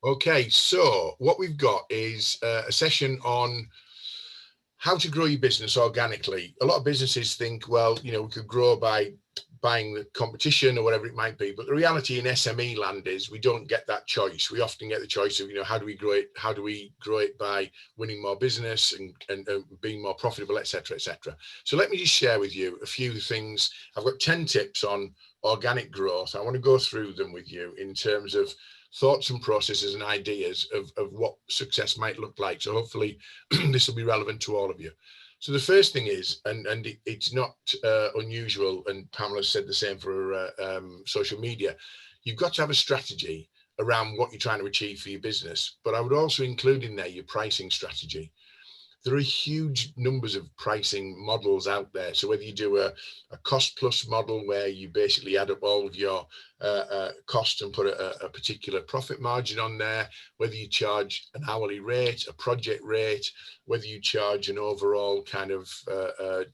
Okay, so what we've got is a session on how to grow your business organically. A lot of businesses think, well, we could grow by buying the competition or whatever it might be. But the reality in SME land is we don't get that choice. We often get the choice of, how do we grow it? How do we grow it by winning more business and being more profitable, etc., etc. So let me just share with you a few things. I've got 10 tips on organic growth. I want to go through them with you in terms of thoughts and processes and ideas of what success might look like. So hopefully this will be relevant to all of you. So the first thing is, and it's not unusual, and Pamela said the same for social media, you've got to have a strategy around what you're trying to achieve for your business. But I would also include in there your pricing strategy. There are huge numbers of pricing models out there. So whether you do a cost plus model where you basically add up all of your cost and put a particular profit margin on there, whether you charge an hourly rate, a project rate, whether you charge an overall kind of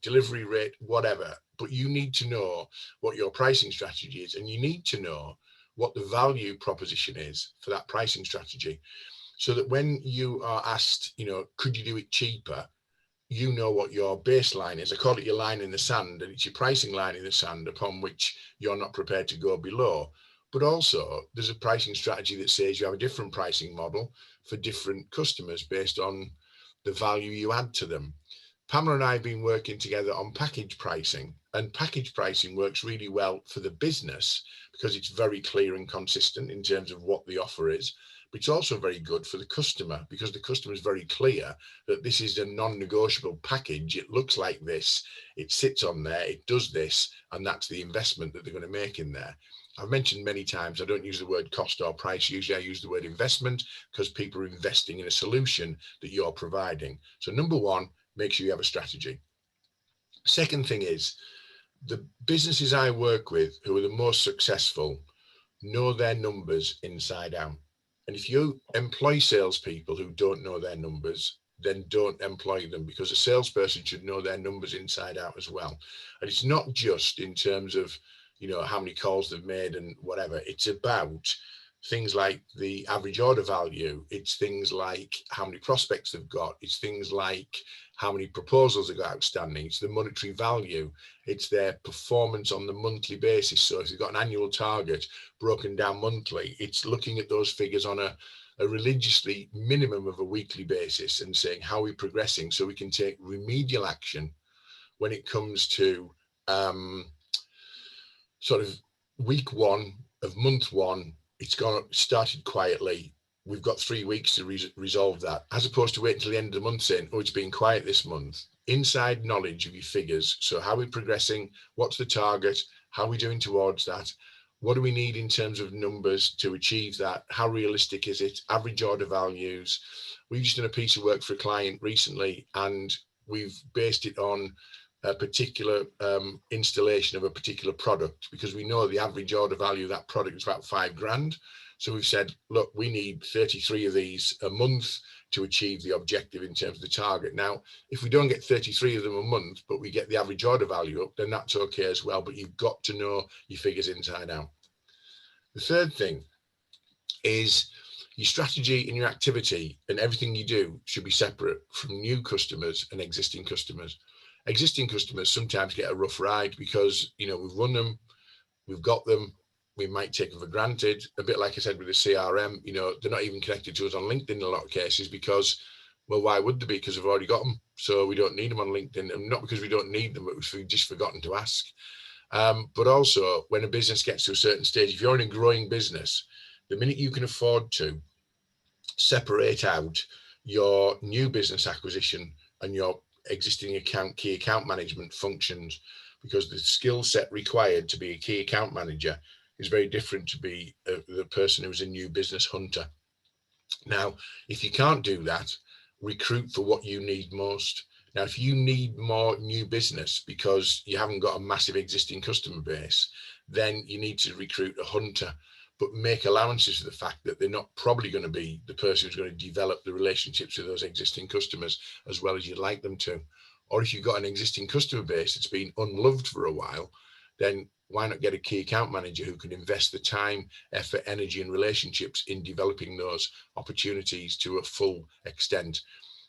delivery rate, whatever. But you need to know what your pricing strategy is, and you need to know what the value proposition is for that pricing strategy. So that when you are asked, could you do it cheaper? You know what your baseline is. I call it your line in the sand, and it's your pricing line in the sand upon which you're not prepared to go below. But also there's a pricing strategy that says you have a different pricing model for different customers based on the value you add to them. Pamela and I have been working together on package pricing, and package pricing works really well for the business because it's very clear and consistent in terms of what the offer is. But it's also very good for the customer because the customer is very clear that this is a non-negotiable package. It looks like this, it sits on there, it does this, and that's the investment that they're going to make in there. I've mentioned many times, I don't use the word cost or price. Usually I use the word investment because people are investing in a solution that you're providing. So number one, make sure you have a strategy. Second thing is, the businesses I work with who are the most successful know their numbers inside out. And if you employ salespeople who don't know their numbers, then don't employ them, because a salesperson should know their numbers inside out as well. And it's not just in terms of, how many calls they've made and whatever. It's about things like the average order value. It's things like how many prospects they've got. It's things like how many proposals they've got outstanding. It's the monetary value. It's their performance on the monthly basis. So if you've got an annual target broken down monthly, it's looking at those figures on a religiously minimum of a weekly basis and saying, how are we progressing, so we can take remedial action when it comes to sort of week one of month one. It's started quietly. We've got 3 weeks to resolve that, as opposed to wait until the end of the month saying, oh, it's been quiet this month. Inside knowledge of your figures. So how are we progressing? What's the target? How are we doing towards that? What do we need in terms of numbers to achieve that? How realistic is it? Average order values. We've just done a piece of work for a client recently, and we've based it on a particular installation of a particular product, because we know the average order value of that product is about £5,000. So we've said, look, we need 33 of these a month to achieve the objective in terms of the target. Now, if we don't get 33 of them a month, but we get the average order value up, then that's okay as well. But you've got to know your figures inside out. The third thing is your strategy and your activity, and everything you do should be separate from new customers and existing customers. Existing customers sometimes get a rough ride because, we've run them, we've got them, we might take them for granted. A bit like I said with the CRM, they're not even connected to us on LinkedIn in a lot of cases because, well, why would they be? Because we've already got them. So we don't need them on LinkedIn, and not because we don't need them, but we've just forgotten to ask. But also, when a business gets to a certain stage, if you're in a growing business, the minute you can afford to separate out your new business acquisition and your existing key account management functions, because the skill set required to be a key account manager is very different to be the person who's a new business hunter. Now, if you can't do that, recruit for what you need most. Now, if you need more new business because you haven't got a massive existing customer base, then you need to recruit a hunter, but make allowances for the fact that they're not probably going to be the person who's going to develop the relationships with those existing customers as well as you'd like them to. Or if you've got an existing customer base that's been unloved for a while, then why not get a key account manager who can invest the time, effort, energy, and relationships in developing those opportunities to a full extent,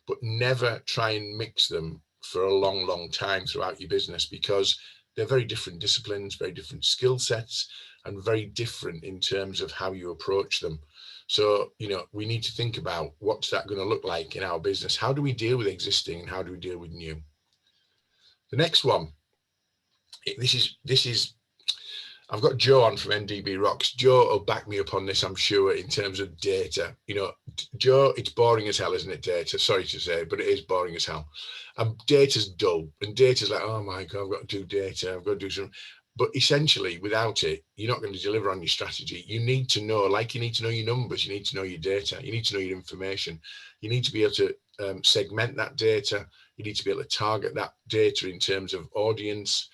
but never try and mix them for a long time throughout your business, because they're very different disciplines, very different skill sets, and very different in terms of how you approach them. So, we need to think about what's that going to look like in our business? How do we deal with existing and how do we deal with new? The next one, this is I've got Joe on from NDB Rocks. Joe will back me up on this, I'm sure, in terms of data. Joe, it's boring as hell, isn't it, data? Sorry to say, but it is boring as hell. And data's dull. And data's like, oh my God, I've got to do data. I've got to do something. But essentially, without it, you're not going to deliver on your strategy. You need to know, like you need to know your numbers, you need to know your data, you need to know your information. You need to be able to segment that data. You need to be able to target that data in terms of audience.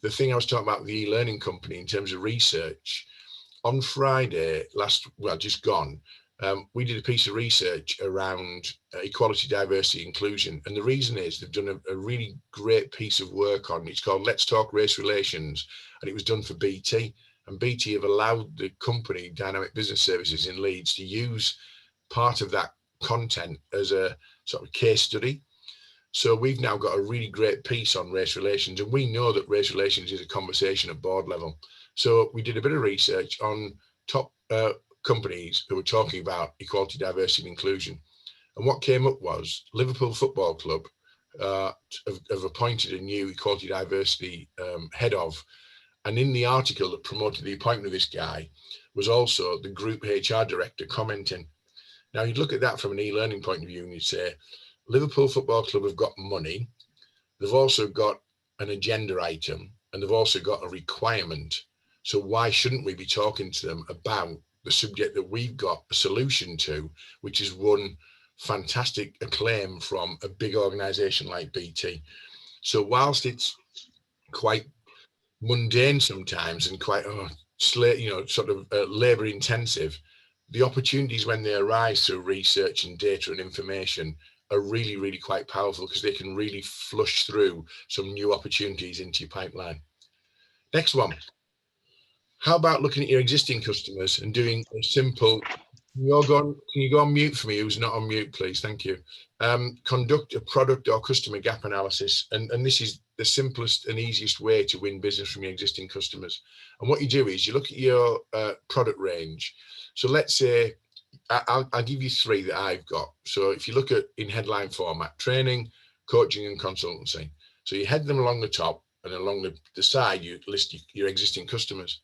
The thing I was talking about, the e-learning company, in terms of research, on Friday just gone, we did a piece of research around equality, diversity, inclusion. And the reason is they've done a really great piece of work on, it's called Let's Talk Race Relations. And it was done for BT. And BT have allowed the company, Dynamic Business Services in Leeds, to use part of that content as a sort of case study. So we've now got a really great piece on race relations, and we know that race relations is a conversation at board level. So we did a bit of research on top companies who were talking about equality, diversity, and inclusion. And what came up was Liverpool Football Club have appointed a new equality, diversity head of. And in the article that promoted the appointment of this guy was also the group HR director commenting. Now, you'd look at that from an e-learning point of view and you'd say, Liverpool Football Club have got money. They've also got an agenda item, and they've also got a requirement. So why shouldn't we be talking to them about the subject that we've got a solution to, which has won fantastic acclaim from a big organization like BT? So whilst it's quite mundane sometimes and quite labor intensive, the opportunities when they arise through research and data and information are really quite powerful, because they can really flush through some new opportunities into your pipeline. Next one. How about looking at your existing customers and doing a simple, can you go on mute for me? Who's not on mute, please? Thank you. Conduct a product or customer gap analysis. And this is the simplest and easiest way to win business from your existing customers. And what you do is you look at your product range. So let's say, I'll give you three that I've got. So if you look at in headline format, training, coaching, and consultancy. So you head them along the top, and along the side, you list your existing customers,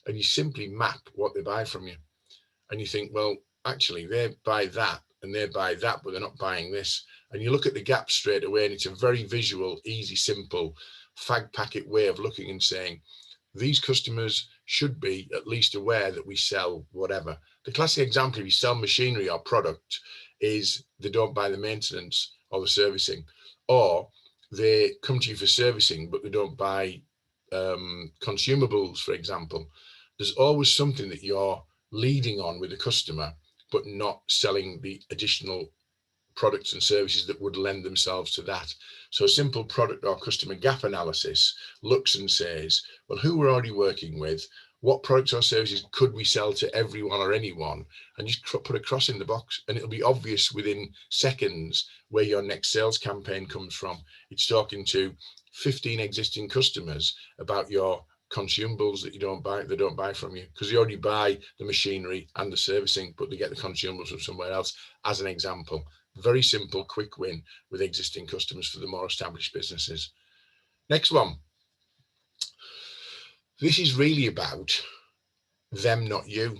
and you simply map what they buy from you. And you think, well, actually, they buy that and they buy that, but they're not buying this. And you look at the gaps straight away, and it's a very visual, easy, simple fag packet way of looking and saying, these customers should be at least aware that we sell whatever. The classic example, if you sell machinery or product, is they don't buy the maintenance or the servicing, or they come to you for servicing, but they don't buy consumables, for example. There's always something that you're leading on with the customer, but not selling the additional products and services that would lend themselves to that. So a simple product or customer gap analysis looks and says, well, who we're already working with, what products or services could we sell to everyone or anyone, and just put a cross in the box, and it'll be obvious within seconds where your next sales campaign comes from. It's talking to 15 existing customers about your consumables that they don't buy from you, because they already buy the machinery and the servicing, but they get the consumables from somewhere else, as an example. Very simple, quick win with existing customers for the more established businesses. Next one. This is really about them, not you.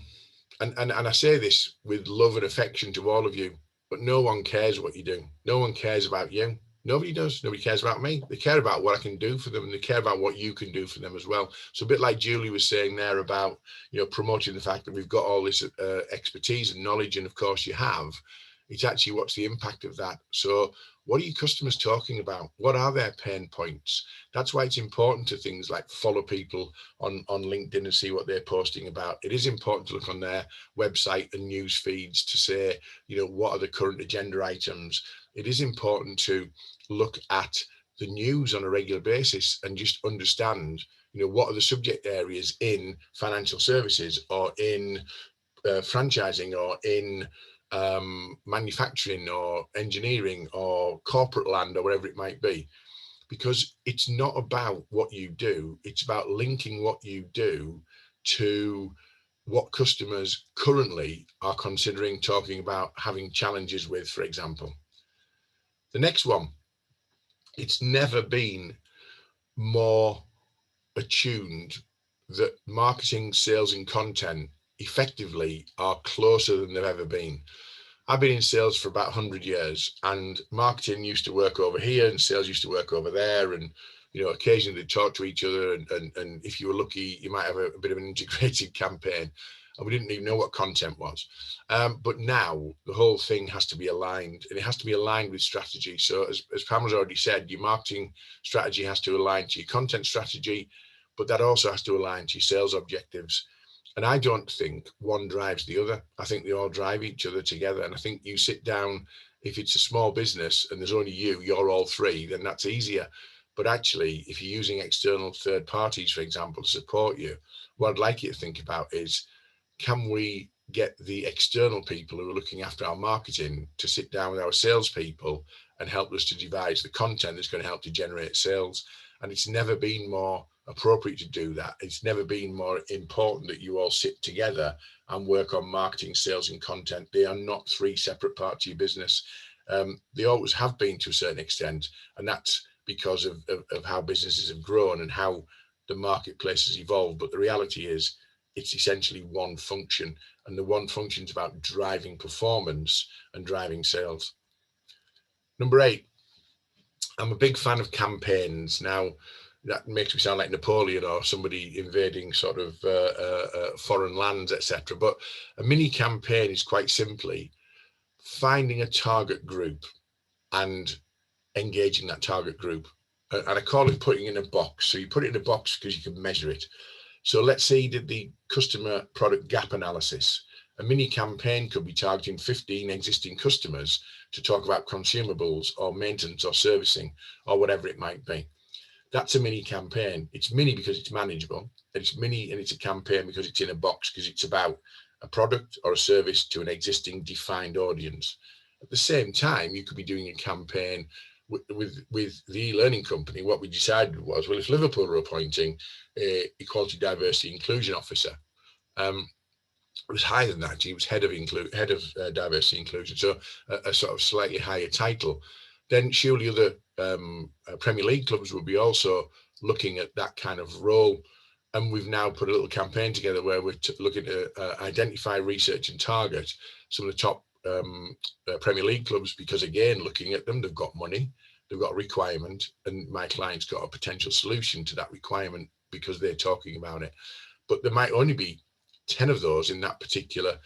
And I say this with love and affection to all of you, but no one cares what you do. No one cares about you. Nobody does. Nobody cares about me. They care about what I can do for them, and they care about what you can do for them as well. So a bit like Julie was saying there about, promoting the fact that we've got all this expertise and knowledge, and of course you have. It's actually, what's the impact of that? So what are your customers talking about? What are their pain points? That's why it's important to things like follow people on LinkedIn and see what they're posting about. It is important to look on their website and news feeds to say, what are the current agenda items? It is important to look at the news on a regular basis and just understand what are the subject areas in financial services or in franchising or in manufacturing or engineering or corporate land or whatever it might be. Because it's not about what you do, it's about linking what you do to what customers currently are considering talking about having challenges with, for example. The next one, it's never been more attuned that marketing, sales and content effectively are closer than they've ever been. I've been in sales for about 100 years, and marketing used to work over here and sales used to work over there, and occasionally they talk to each other, and if you were lucky you might have a bit of an integrated campaign, and we didn't even know what content was. But now the whole thing has to be aligned, and it has to be aligned with strategy. So as Pamela's already said, your marketing strategy has to align to your content strategy, but that also has to align to your sales objectives. And I don't think one drives the other. I think they all drive each other together. And I think you sit down, if it's a small business and there's only you're all three, then that's easier. But actually, if you're using external third parties, for example, to support you, what I'd like you to think about is, can we get the external people who are looking after our marketing to sit down with our salespeople and help us to devise the content that's going to help to generate sales? And it's never been more appropriate to do that. It's never been more important that you all sit together and work on marketing, sales and content. They are not three separate parts of your business. They always have been to a certain extent, and that's because of how businesses have grown and how the marketplace has evolved. But the reality is it's essentially one function, and the one function is about driving performance and driving sales. Number 8, I'm a big fan of campaigns. Now, that makes me sound like Napoleon or somebody invading sort of foreign lands, etc. But a mini campaign is quite simply finding a target group and engaging that target group. And I call it putting in a box. So you put it in a box because you can measure it. So let's say you did the customer product gap analysis. A mini campaign could be targeting 15 existing customers to talk about consumables or maintenance or servicing or whatever it might be. That's a mini campaign. It's mini because it's manageable. It's mini and it's a campaign because it's in a box, because it's about a product or a service to an existing defined audience. At the same time, you could be doing a campaign with the e-learning company. What we decided was, well, if Liverpool were appointing a equality, diversity, inclusion officer, it was higher than that. He was head of diversity inclusion, so a sort of slightly higher title. Then surely other Premier League clubs will be also looking at that kind of role. And we've now put a little campaign together where we're looking to identify, research and target some of the top Premier League clubs, because again, looking at them, they've got money, they've got a requirement, and my client's got a potential solution to that requirement because they're talking about it. But there might only be 10 of those in that particular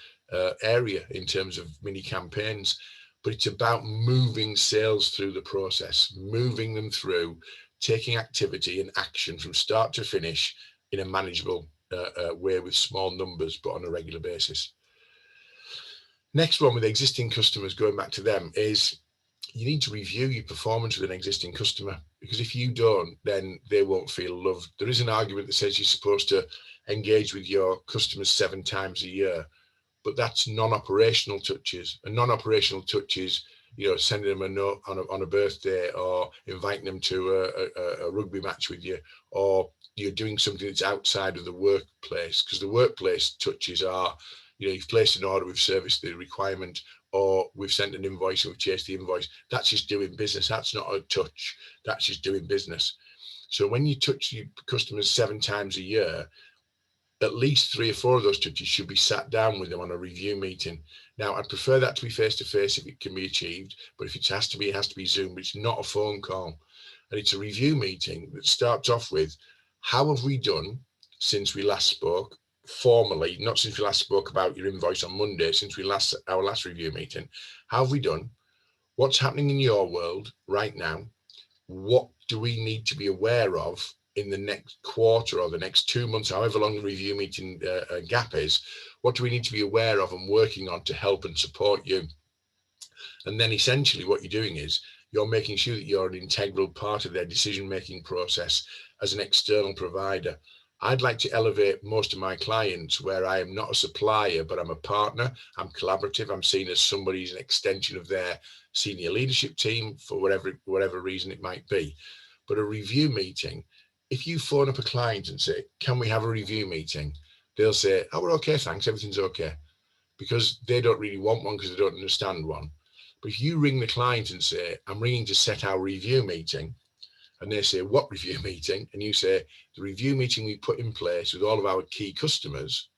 area in terms of mini campaigns. But it's about moving sales through the process, moving them through, taking activity and action from start to finish in a manageable way with small numbers, but on a regular basis. Next one, with existing customers, going back to them, is you need to review your performance with an existing customer, because if you don't, then they won't feel loved. There is an argument that says you're supposed to engage with your customers 7 times a year, but that's non-operational touches. And non-operational touches, sending them a note on a birthday, or inviting them to a rugby match with you, or you're doing something that's outside of the workplace, because the workplace touches are, you've placed an order, we've serviced the requirement, or we've sent an invoice and we've chased the invoice. That's just doing business. That's not a touch. That's just doing business. So when you touch your customers 7 times a year, at least 3 or 4 of those touches should be sat down with them on a review meeting. Now, I'd prefer that to be face-to-face if it can be achieved, but if it has to be Zoom. But it's not a phone call. And it's a review meeting that starts off with, how have we done since we last spoke? Formally, not since we last spoke about your invoice on Monday, since our last review meeting. How have we done? What's happening in your world right now? What do we need to be aware of in the next quarter or the next 2 months, however long the review meeting gap is? What do we need to be aware of and working on to help and support you? And then essentially what you're doing is you're making sure that you're an integral part of their decision-making process. as an external provider. I'd like to elevate most of my clients where I am not a supplier, but I'm a partner. I'm collaborative. I'm seen as somebody who's an extension of their senior leadership team for whatever reason it might be. But a review meeting, if you phone up a client and say, can we have a review meeting? They'll say, oh, we're okay, thanks, everything's okay. Because they don't really want one because they don't understand one. But if you ring the client and say, I'm ringing to set our review meeting, and they say, what review meeting? And you say, the review meeting we put in place with all of our key customers,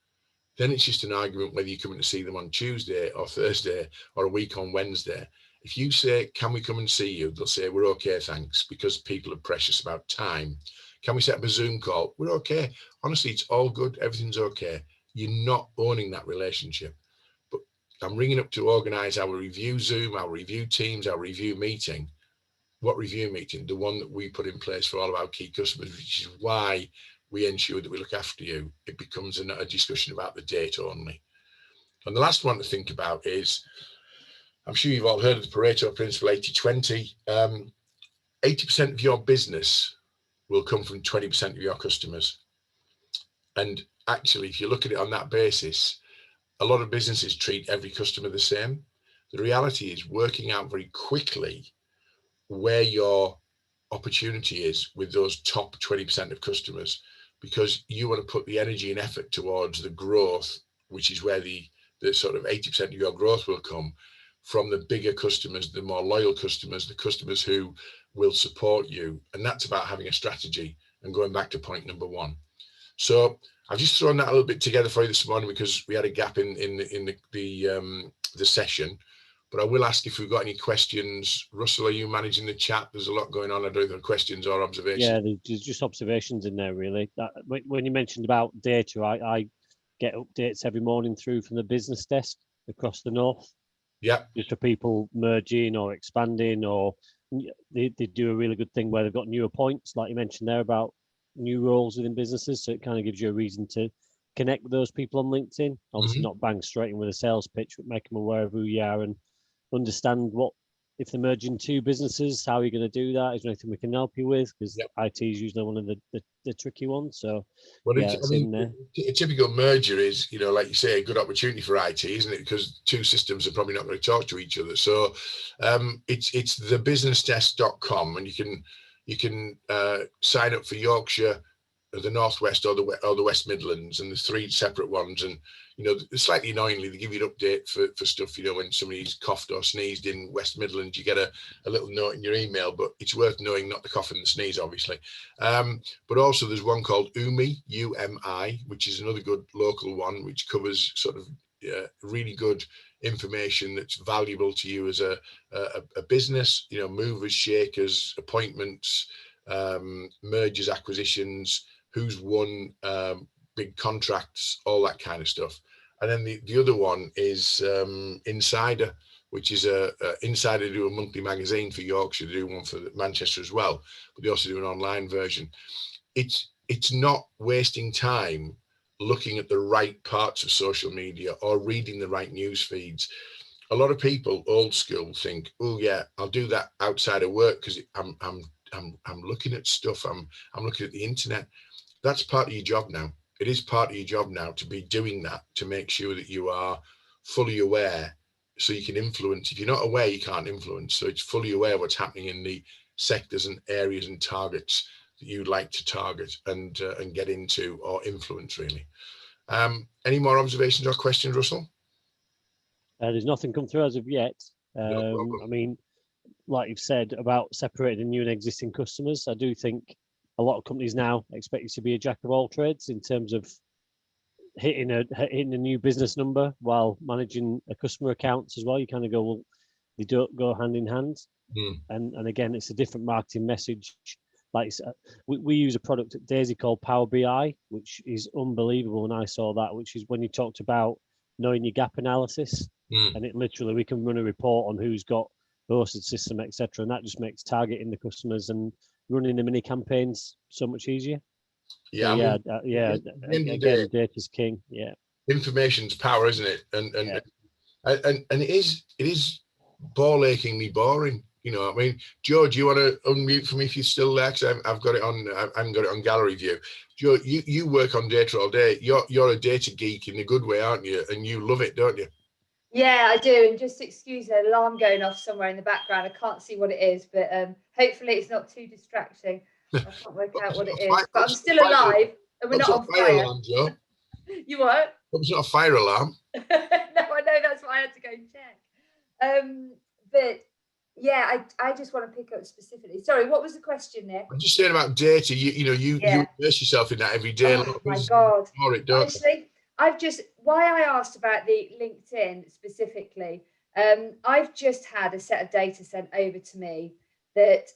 then it's just an argument whether you're coming to see them on Tuesday or Thursday or a week on Wednesday. If you say, can we come and see you? They'll say, we're okay, thanks, because people are precious about time. Can we set up a Zoom call? We're okay. Honestly, it's all good. Everything's okay. You're not owning that relationship. But I'm ringing up to organize our review Zoom, our review Teams, our review meeting. What review meeting? The one that we put in place for all of our key customers, which is why we ensure that we look after you. It becomes a discussion about the date only. And the last one to think about is, I'm sure you've all heard of the Pareto principle, 80-20. 80% of your business will come from 20% of your customers. And actually, if you look at it on that basis, a lot of businesses treat every customer the same. The reality is working out very quickly where your opportunity is with those top 20% of customers, because you want to put the energy and effort towards the growth, which is where the sort of 80% of your growth will come from, the bigger customers, the more loyal customers, the customers who will support you. And that's about having a strategy and going back to point number one. So I've just thrown that a little bit together for you this morning because we had a gap in the session. But I will ask if we've got any questions. Russell, are you managing the chat? There's a lot going on. I don't know if there are questions or observations. Yeah, there's just observations in there, really. When you mentioned about data, I get updates every morning through from the business desk across the north. Yeah. Just for people merging or expanding, or they do a really good thing where they've got newer points, like you mentioned there, about new roles within businesses. So it kind of gives you a reason to connect with those people on LinkedIn. Obviously, not bang straight in with a sales pitch, but make them aware of who you are and understand what, if they're merging two businesses, how are you going to do that? Is there anything we can help you with? Because IT is usually one of the tricky ones. So it's in there. A typical merger is, like you say, a good opportunity for IT, isn't it? Because two systems are probably not going to talk to each other. So it's thebusinessdesk.com, and you can sign up for Yorkshire, the Northwest, or the West Midlands, and the three separate ones. And slightly annoyingly, they give you an update for stuff. When somebody's coughed or sneezed in West Midlands, you get a little note in your email. But it's worth knowing not to cough and the sneeze, obviously. But also there's one called UMI, UMI, which is another good local one, which covers sort of really good information that's valuable to you as a business. Movers, shakers, appointments, mergers, acquisitions, who's won big contracts, all that kind of stuff. And then the other one is Insider, which is Insider do a monthly magazine for Yorkshire. They do one for Manchester as well, but they also do an online version. It's not wasting time looking at the right parts of social media or reading the right news feeds. A lot of people, old school, think, oh yeah, I'll do that outside of work because I'm looking at stuff. I'm looking at the internet. That's part of your job now. It is part of your job now to be doing that, to make sure that you are fully aware so you can influence. If you're not aware, you can't influence. So it's fully aware of what's happening in the sectors and areas and targets that you'd like to target and get into or influence, really. Any more observations or questions, Russell? There's nothing come through as of yet. No, I mean, like you've said about separating new and existing customers, I do think a lot of companies now expect you to be a jack of all trades in terms of hitting a new business number while managing a customer accounts as well. You kind of go, well, they don't go hand in hand. And again, it's a different marketing message. Like we use a product at Daisy called Power BI, which is unbelievable. And I saw that, which is when you talked about knowing your gap analysis, and it literally, we can run a report on who's got hosted system, etc. And that just makes targeting the customers and running the mini campaigns so much easier. Yeah, so again, data's king. Yeah, information's power, isn't it? And it is ball achingly boring. You know, I mean, Joe, do you want to unmute for me if you're still there? Because I've got it on. I haven't got it on gallery view. Joe, you work on data all day. You're a data geek in a good way, aren't you? And you love it, don't you? Yeah, I do. And just excuse an alarm going off somewhere in the background. I can't see what it is, but hopefully it's not too distracting. I can't work out what it is. But I'm still alive, and we're not on fire. Alarm, Joe. You what? It's not a fire alarm. No, I know, that's why I had to go and check. But yeah, I just want to pick up specifically. Sorry, what was the question, Nick? I'm just saying about data. You immerse yourself in that every day. Oh my God. Honestly, why I asked about the LinkedIn specifically, I've just had a set of data sent over to me that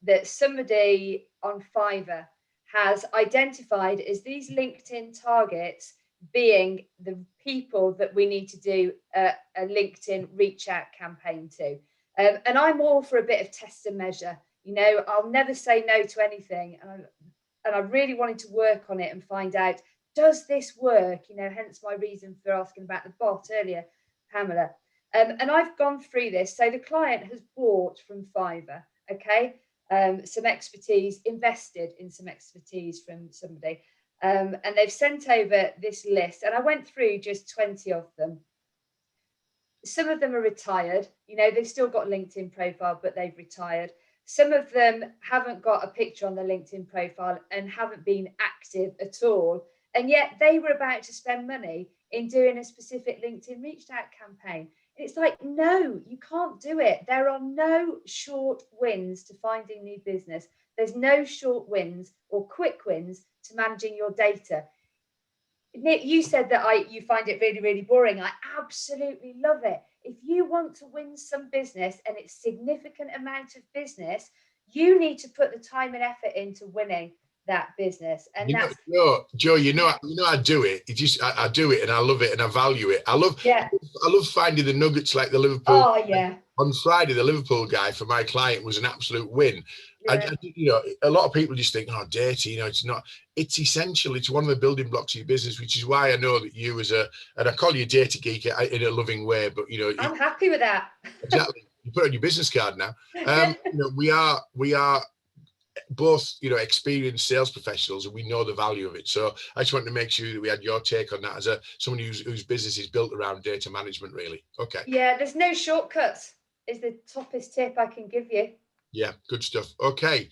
that somebody on Fiverr has identified as these LinkedIn targets being the people that we need to do a LinkedIn reach out campaign to. And I'm all for a bit of test and measure. You know, I'll never say no to anything. And I really wanted to work on it and find out, does this work? You know, hence my reason for asking about the bot earlier, Pamela. And I've gone through this. So the client has bought from Fiverr, okay? Some expertise, invested in some expertise from somebody. And they've sent over this list. And I went through just 20 of them. Some of them are retired. You know, they've still got LinkedIn profile, but they've retired. Some of them haven't got a picture on their LinkedIn profile and haven't been active at all. And yet they were about to spend money in doing a specific LinkedIn reach out campaign. It's like, no, you can't do it. There are no short wins to finding new business. There's no short wins or quick wins to managing your data. Nick, you said that you find it really, really boring. I absolutely love it. If you want to win some business and it's significant amount of business, you need to put the time and effort into winning that business. And Joe, I do it. I do it and I love it and I value it. I love finding the nuggets like the Liverpool. Oh yeah. On Friday, the Liverpool guy for my client was an absolute win. Yeah. A lot of people just think, oh, data, it's not. It's essential. It's one of the building blocks of your business, which is why I know that you and I call you a data geek in a loving way, but I'm happy with that. Exactly. You put it on your business card now. We are both, experienced sales professionals, and we know the value of it. So I just wanted to make sure that we had your take on that as someone whose business is built around data management, really. Okay. Yeah, there's no shortcuts is the toppest tip I can give you. Yeah, good stuff. Okay.